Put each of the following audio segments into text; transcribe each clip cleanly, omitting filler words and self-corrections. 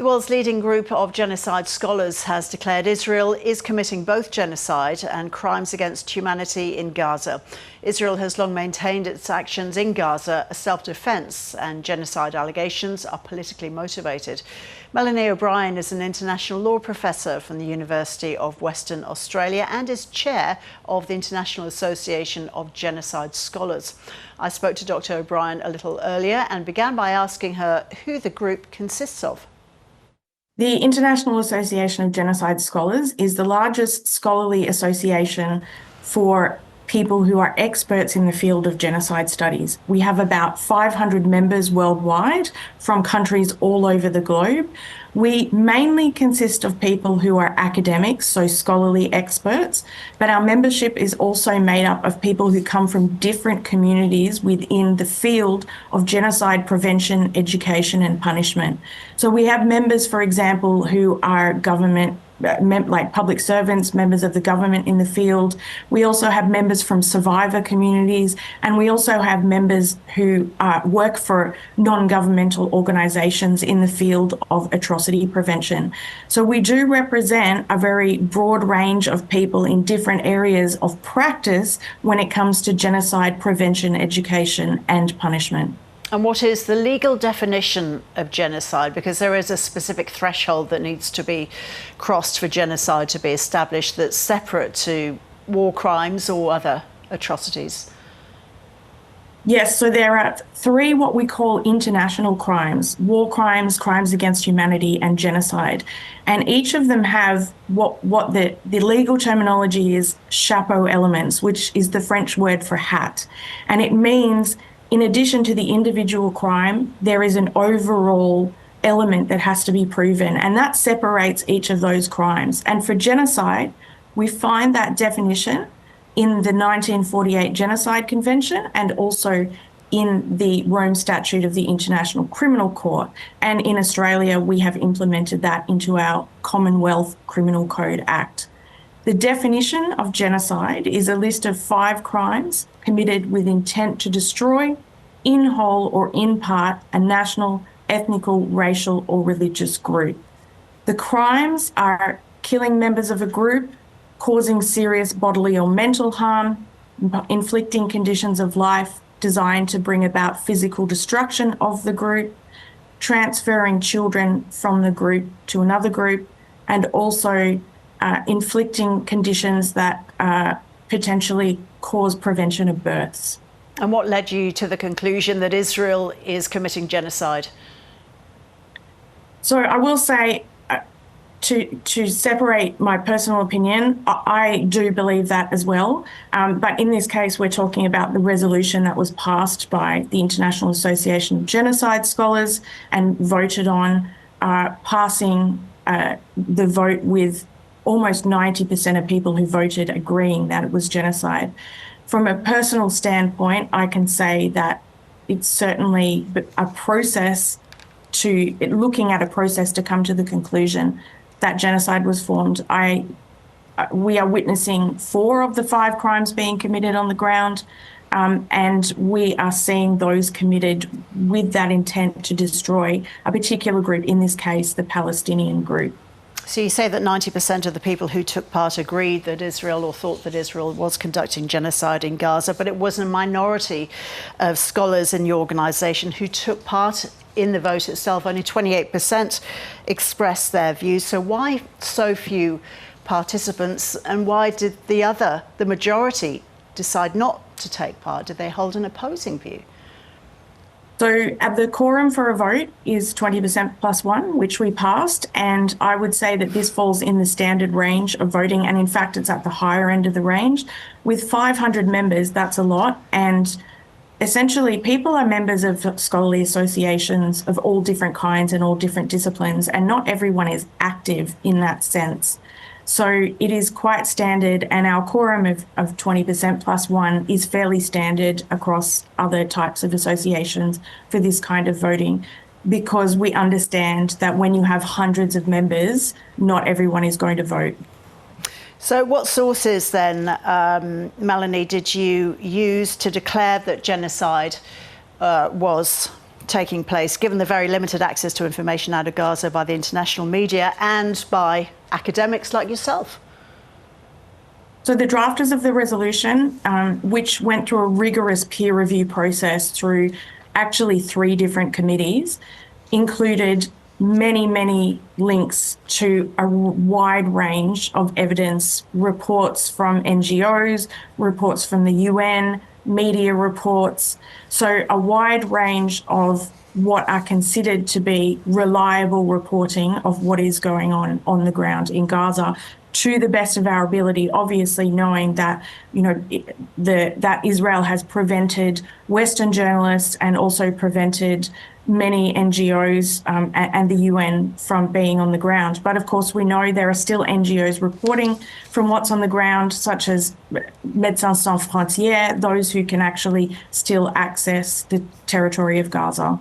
The world's leading group of genocide scholars has declared Israel is committing both genocide and crimes against humanity in Gaza. Israel has long maintained its actions in Gaza are self-defense and genocide allegations are politically motivated. Melanie O'Brien is an international law professor from the University of Western Australia and is chair of the International Association of Genocide Scholars. I spoke to Dr. O'Brien a little earlier and began by asking her who the group consists of. The International Association of Genocide Scholars is the largest scholarly association for people who are experts in the field of genocide studies. We have about 500 members worldwide from countries all over the globe. We mainly consist of people who are academics, so scholarly experts, but our membership is also made up of people who come from different communities within the field of genocide prevention, education and punishment. So we have members, for example, who are like public servants, members of the government in the field. We also have members from survivor communities, and we also have members who work for non-governmental organisations in the field of atrocity prevention. So we do represent a very broad range of people in different areas of practice when it comes to genocide prevention, education and punishment. And what is the legal definition of genocide? Because there is a specific threshold that needs to be crossed for genocide to be established that's separate to war crimes or other atrocities. Yes, so there are three what we call international crimes: war crimes, crimes against humanity and genocide. And each of them have what the legal terminology is chapeau elements, which is the French word for hat. And it means in addition to the individual crime, there is an overall element that has to be proven, and that separates each of those crimes. And for genocide, we find that definition in the 1948 Genocide Convention and also in the Rome Statute of the International Criminal Court. And in Australia, we have implemented that into our Commonwealth Criminal Code Act. The definition of genocide is a list of 5 crimes committed with intent to destroy, in whole or in part, a national, ethnical, racial or religious group. The crimes are killing members of a group, causing serious bodily or mental harm, inflicting conditions of life designed to bring about physical destruction of the group, transferring children from the group to another group, and also inflicting conditions that potentially cause prevention of births. And what led you to the conclusion that Israel is committing genocide? So I will say, to separate my personal opinion, I do believe that as well. But in this case, we're talking about the resolution that was passed by the International Association of Genocide Scholars and voted on, passing the vote with almost 90% of people who voted agreeing that it was genocide. From a personal standpoint, I can say that it's certainly a process looking at a process to come to the conclusion that genocide was formed. We are witnessing 4 of the 5 crimes being committed on the ground, and we are seeing those committed with that intent to destroy a particular group, in this case, the Palestinian group. So you say that 90% of the people who took part agreed that Israel or thought that Israel was conducting genocide in Gaza, but it was a minority of scholars in your organisation who took part in the vote itself. Only 28% expressed their views. So why so few participants, and why did the majority decide not to take part? Did they hold an opposing view? So the quorum for a vote is 20% plus 1, which we passed, and I would say that this falls in the standard range of voting, and in fact it's at the higher end of the range. With 500 members, that's a lot, and essentially people are members of scholarly associations of all different kinds and all different disciplines, and not everyone is active in that sense. So it is quite standard, and our quorum of 20% plus 1 is fairly standard across other types of associations for this kind of voting, because we understand that when you have hundreds of members, not everyone is going to vote. So what sources then, Melanie, did you use to declare that genocide was taking place, given the very limited access to information out of Gaza by the international media and by academics like yourself? So the drafters of the resolution, which went through a rigorous peer review process through actually 3 different committees, included many links to a wide range of evidence, reports from NGOs, reports from the UN, media reports. So a wide range of what are considered to be reliable reporting of what is going on the ground in Gaza, to the best of our ability, obviously knowing that, that Israel has prevented Western journalists and also prevented many NGOs and the UN from being on the ground. But of course, we know there are still NGOs reporting from what's on the ground, such as Médecins Sans Frontières, those who can actually still access the territory of Gaza.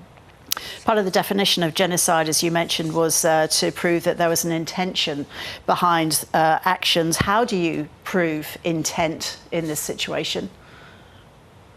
Part of the definition of genocide, as you mentioned, was to prove that there was an intention behind actions. How do you prove intent in this situation?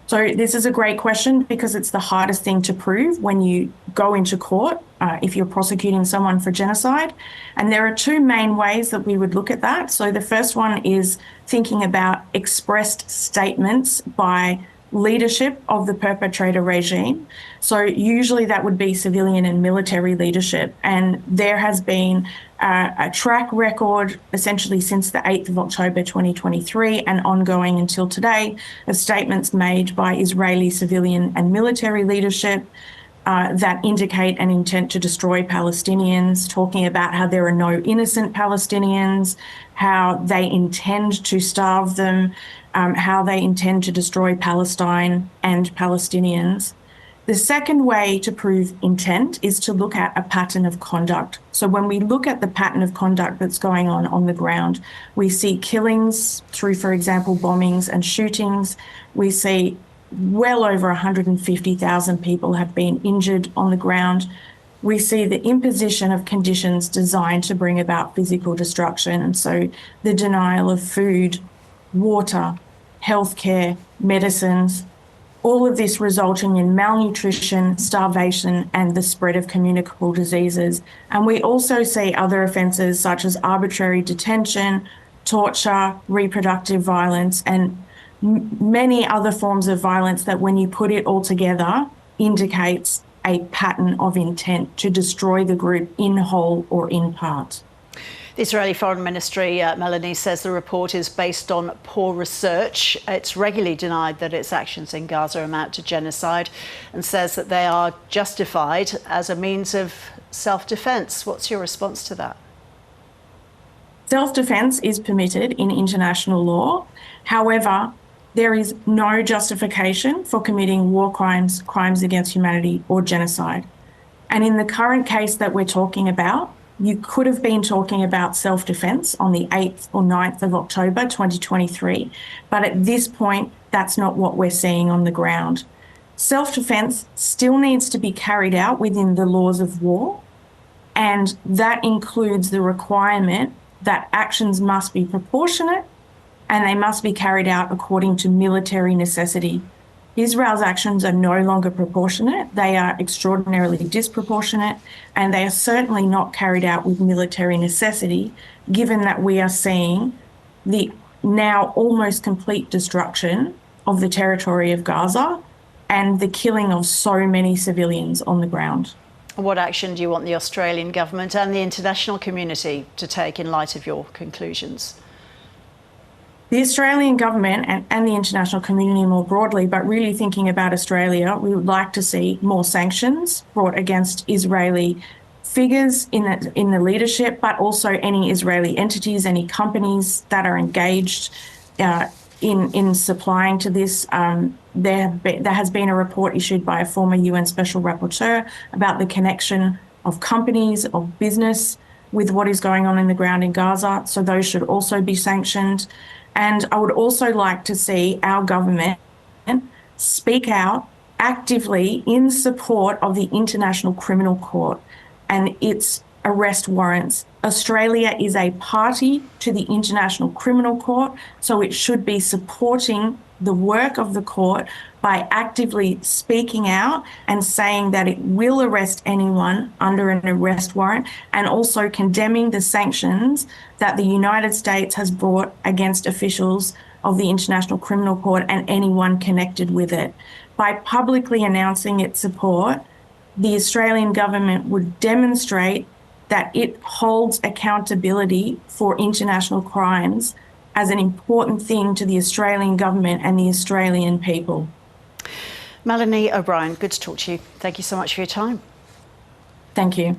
So this is a great question because it's the hardest thing to prove when you go into court if you're prosecuting someone for genocide. And there are 2 main ways that we would look at that. So the first one is thinking about expressed statements by leadership of the perpetrator regime. So usually that would be civilian and military leadership. And there has been a track record essentially since the 8th of October 2023 and ongoing until today of statements made by Israeli civilian and military leadership that indicate an intent to destroy Palestinians, talking about how there are no innocent Palestinians, how they intend to starve them, how they intend to destroy Palestine and Palestinians. The second way to prove intent is to look at a pattern of conduct. So when we look at the pattern of conduct that's going on the ground, we see killings through, for example, bombings and shootings. We see well over 150,000 people have been injured on the ground. We see the imposition of conditions designed to bring about physical destruction. So the denial of food, water, healthcare, medicines, all of this resulting in malnutrition, starvation, and the spread of communicable diseases. And we also see other offences such as arbitrary detention, torture, reproductive violence, and many other forms of violence that, when you put it all together, indicates a pattern of intent to destroy the group in whole or in part. The Israeli Foreign Ministry, Melanie, says the report is based on poor research. It's regularly denied that its actions in Gaza amount to genocide and says that they are justified as a means of self-defence. What's your response to that? Self-defence is permitted in international law. However, there is no justification for committing war crimes, crimes against humanity, or genocide. And in the current case that we're talking about, you could have been talking about self-defence on the 8th or 9th of October 2023, but at this point, that's not what we're seeing on the ground. Self-defence still needs to be carried out within the laws of war, and that includes the requirement that actions must be proportionate and they must be carried out according to military necessity. Israel's actions are no longer proportionate. They are extraordinarily disproportionate, and they are certainly not carried out with military necessity, given that we are seeing the now almost complete destruction of the territory of Gaza and the killing of so many civilians on the ground. What action do you want the Australian government and the international community to take in light of your conclusions? The Australian government and the international community more broadly, but really thinking about Australia, we would like to see more sanctions brought against Israeli figures in the leadership, but also any Israeli entities, any companies that are engaged in supplying to this. There has been a report issued by a former UN Special Rapporteur about the connection of companies, of business, with what is going on in the ground in Gaza. So those should also be sanctioned. And I would also like to see our government speak out actively in support of the International Criminal Court and its arrest warrants. Australia is a party to the International Criminal Court, so it should be supporting the work of the court by actively speaking out and saying that it will arrest anyone under an arrest warrant, and also condemning the sanctions that the United States has brought against officials of the International Criminal Court and anyone connected with it. By publicly announcing its support, the Australian government would demonstrate that it holds accountability for international crimes as an important thing to the Australian government and the Australian people. Melanie O'Brien, good to talk to you. Thank you so much for your time. Thank you.